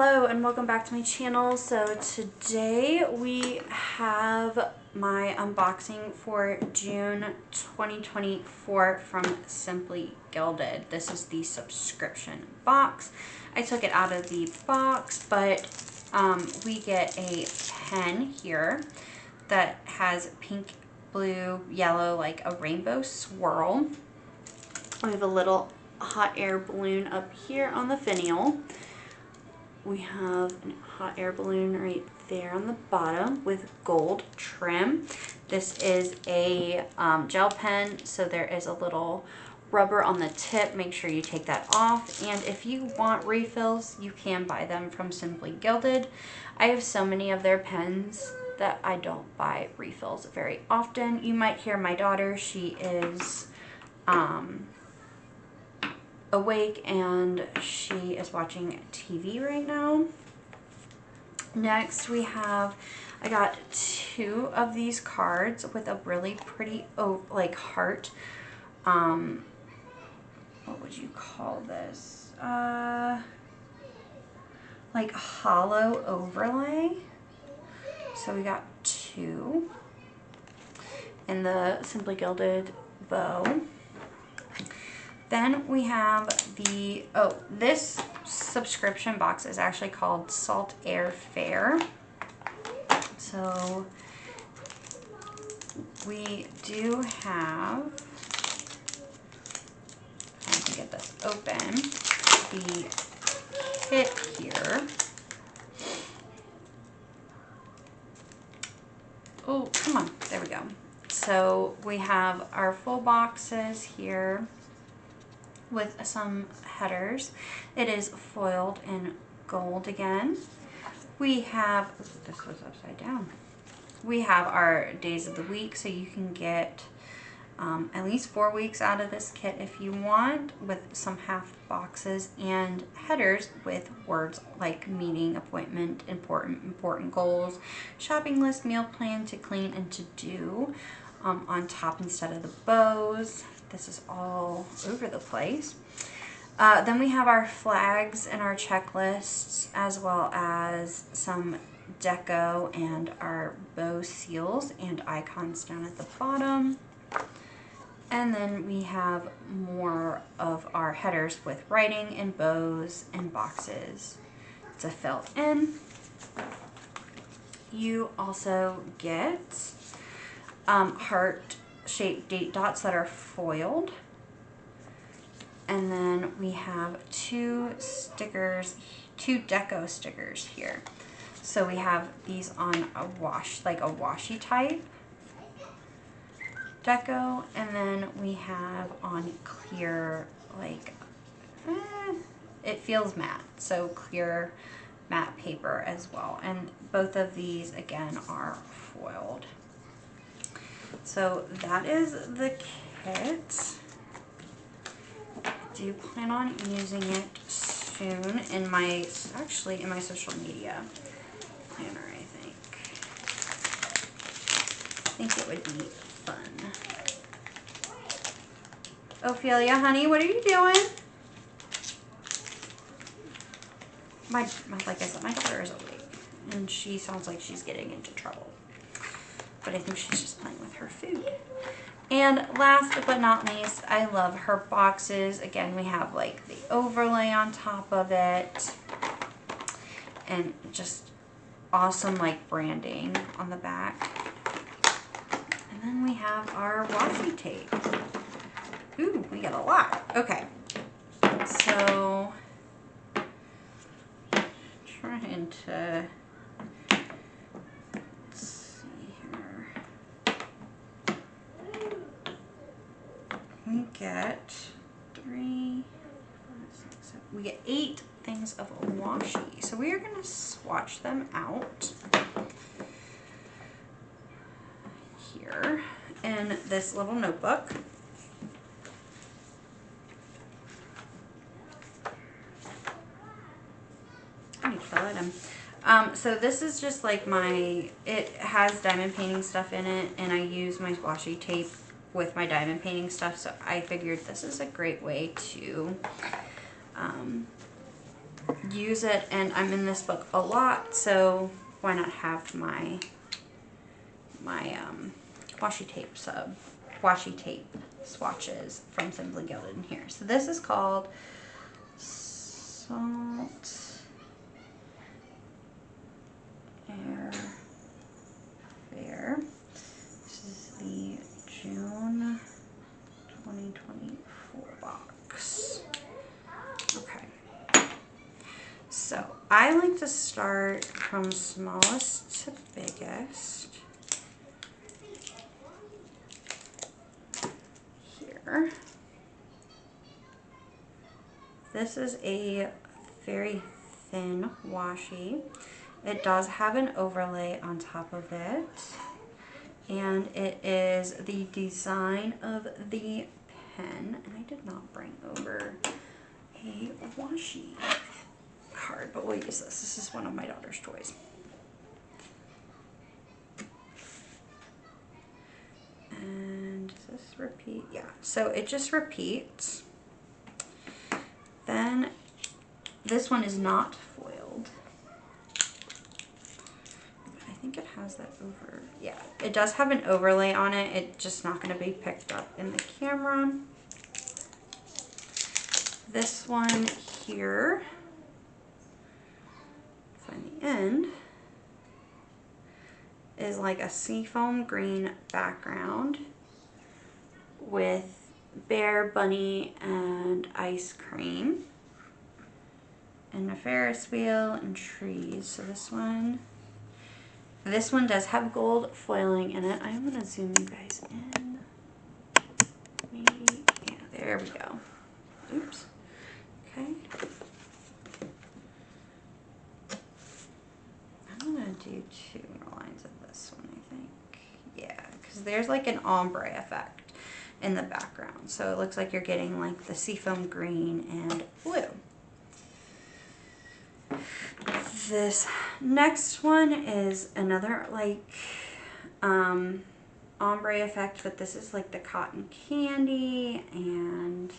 Hello and welcome back to my channel. So today we have my unboxing for June 2024 from Simply Gilded. This is the subscription box. I took it out of the box, but we get a pen here that has pink, blue, yellow, like a rainbow swirl. We have a little hot air balloon up here on the finial. We have a hot air balloon right there on the bottom with gold trim. This is a gel pen, so there is a little rubber on the tip. Make sure you take that off. And if you want refills, you can buy them from Simply Gilded. I have so many of their pens that I don't buy refills very often. You might hear my daughter. She is awake and she is watching TV right now. Next we have, I got 2 of these cards with a really pretty like heart, what would you call this, like hollow overlay. So we got 2 in the Simply Gilded bow. Then we have the, this subscription box is actually called Salt Air Fair. So we do have, I can get this open, the kit here. Oh, come on, there we go. So we have our full boxes here with some headers. It is foiled in gold again. We have, this was upside down. We have our days of the week, so you can get at least 4 weeks out of this kit if you want, with some half boxes and headers with words like meeting, appointment, important goals, shopping list, meal plan, to clean, and to do on top instead of the bows. This is all over the place. Then we have our flags and our checklists, as well as some deco and our bow seals and icons down at the bottom. And then we have more of our headers with writing and bows and boxes to fill in. You also get heart-shaped date dots that are foiled. And then we have 2 stickers, 2 deco stickers here. So we have these on a washi type deco, and then we have on clear, like, it feels matte, so clear matte paper as well. And both of these again are foiled. So that is the kit. I do plan on using it soon in my, actually in my social media planner, I think. I think it would be fun. Ophelia, honey, what are you doing? Like I said, my daughter is awake and she sounds like she's getting into trouble. But I think she's just playing with her food. And last but not least, I love her boxes. Again, we have like the overlay on top of it and just awesome like branding on the back. And then we have our washi tape. Ooh, we got a lot. Okay, so trying to, we get 3, 4, 6, 7, we get 8 things of washi. So we are going to swatch them out here in this little notebook. I need to fill it in. So this is just like it has diamond painting stuff in it, and I use my washi tape with my diamond painting stuff, so I figured this is a great way to use it, and I'm in this book a lot, so why not have my washi tape swatches from Simply Gilded in here. So this is called Salt Air Fair. This is the June 2024 box. Okay. So I like to start from smallest to biggest. Here. This is a very thin washi. It does have an overlay on top of it, and it is the design of the pen. And I did not bring over a washi card, but we'll use this. This is one of my daughter's toys. And does this repeat? Yeah, so it just repeats. Then this one is not foiled. I think it has that over. Yeah, it does have an overlay on it. It's just not going to be picked up in the camera. This one here, find the end, is like a seafoam green background with bear, bunny, and ice cream, and a Ferris wheel and trees. So this one does have gold foiling in it. I'm gonna zoom you guys in. Maybe, yeah, there we go. Oops. Okay. I'm gonna do 2 more lines of this one, I think. Yeah, because there's like an ombre effect in the background. So it looks like you're getting like the seafoam green and blue. This next one is another like ombre effect, but this is like the cotton candy and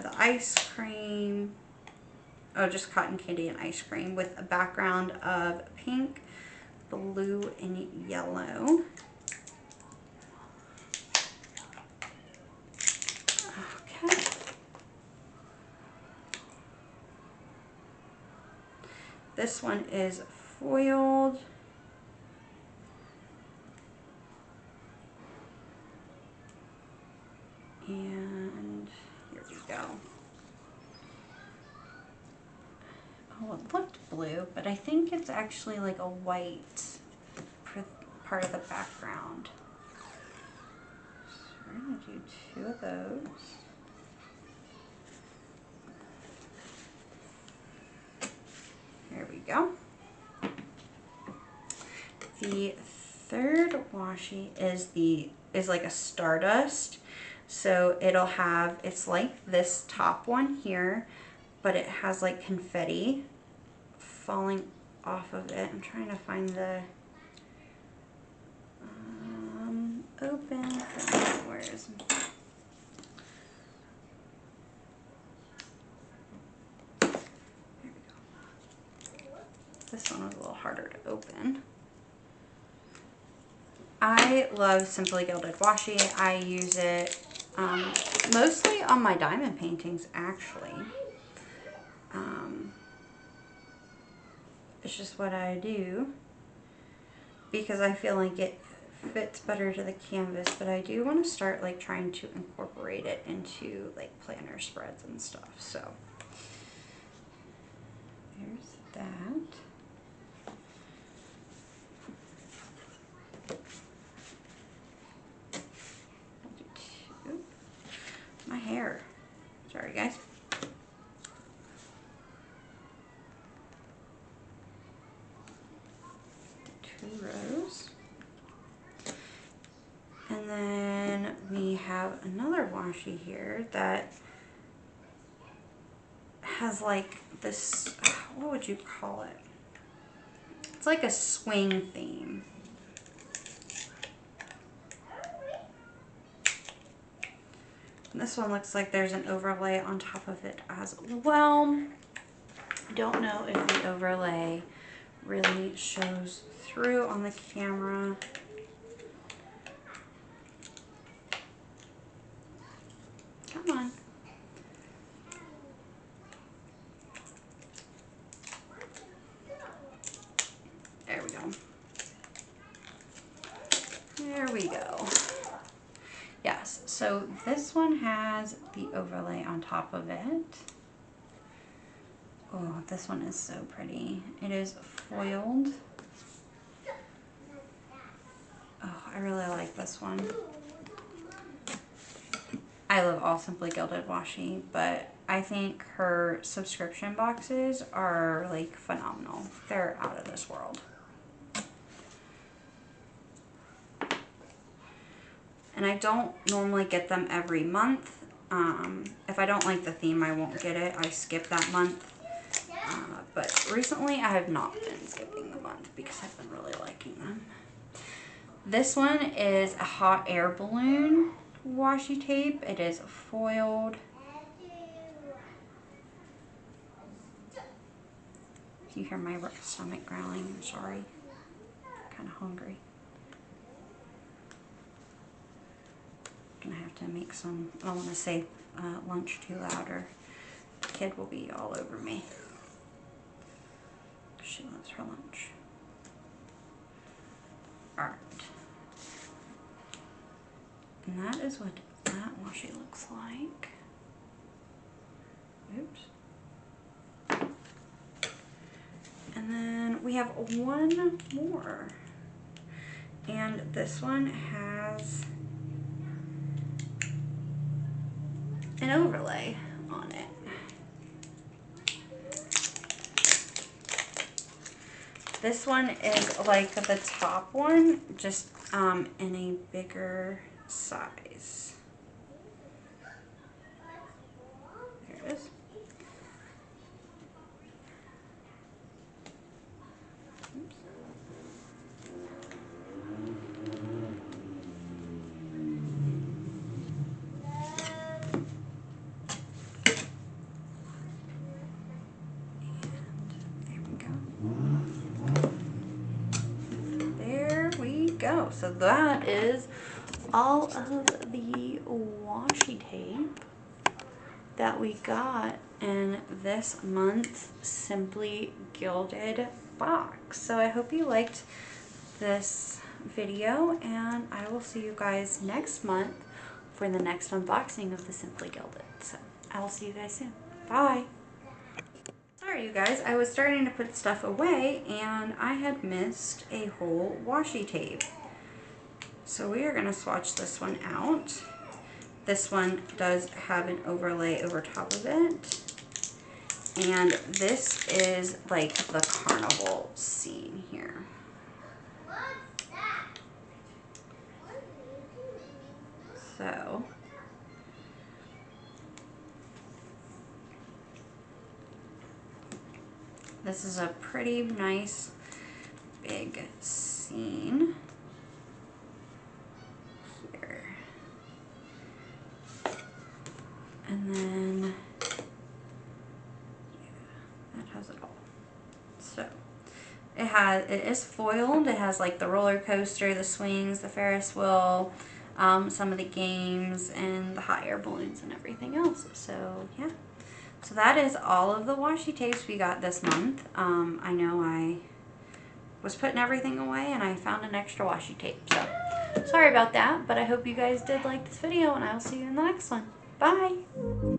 the ice cream. Oh, just cotton candy and ice cream with a background of pink, blue, and yellow. Okay. This one is foiled. And here we go. Oh, it looked blue, but I think it's actually like a white part of the background. So we're going to do 2 of those. There we go. The third washi is like a stardust. So it'll have, it's like this top one here, but it has like confetti falling off of it. I'm trying to find the open. Where is it? There we go. This one was a little harder to open. I love Simply Gilded washi. I use it mostly on my diamond paintings, actually. It's just what I do because I feel like it fits better to the canvas, but I do want to start like trying to incorporate it into like planner spreads and stuff. So there's that. My hair. Sorry, guys. Two rows. And then we have another washi here that has like this, what would you call it? It's like a swing theme. This one looks like there's an overlay on top of it as well. Don't know if the overlay really shows through on the camera. Come on. There we go. There we go. Yes, so this one has the overlay on top of it. Oh, this one is so pretty. It is foiled. Oh, I really like this one. I love all Simply Gilded washi, but I think her subscription boxes are like phenomenal. They're out of this world. And I don't normally get them every month. If I don't like the theme, I won't get it. I skip that month. But recently I have not been skipping the month because I've been really liking them. This one is a hot air balloon washi tape. It is foiled. You hear my stomach growling, I'm sorry. I'm kind of hungry. Gonna have to make some, I don't want to say lunch too loud or the kid will be all over me. She loves her lunch. Alright. And that is what that washi looks like. Oops. And then we have one more. And this one has an overlay on it. This one is like the top one, just in a bigger size. There it is. Oops. Go. So that is all of the washi tape that we got in this month's Simply Gilded box. So I hope you liked this video, and I will see you guys next month for the next unboxing of the Simply Gilded. So I will see you guys soon. Bye. Sorry you guys, I was starting to put stuff away and I had missed a whole washi tape. So we are going to swatch this one out. This one does have an overlay over top of it. And this is like the carnival scene here. So this is a pretty nice big scene here. And then yeah, that has it all. So it is foiled. It has like the roller coaster, the swings, the Ferris wheel, some of the games, and the hot air balloons and everything else. So yeah. So that is all of the washi tapes we got this month. I know I was putting everything away and I found an extra washi tape. So sorry about that, but I hope you guys did like this video and I will see you in the next one. Bye!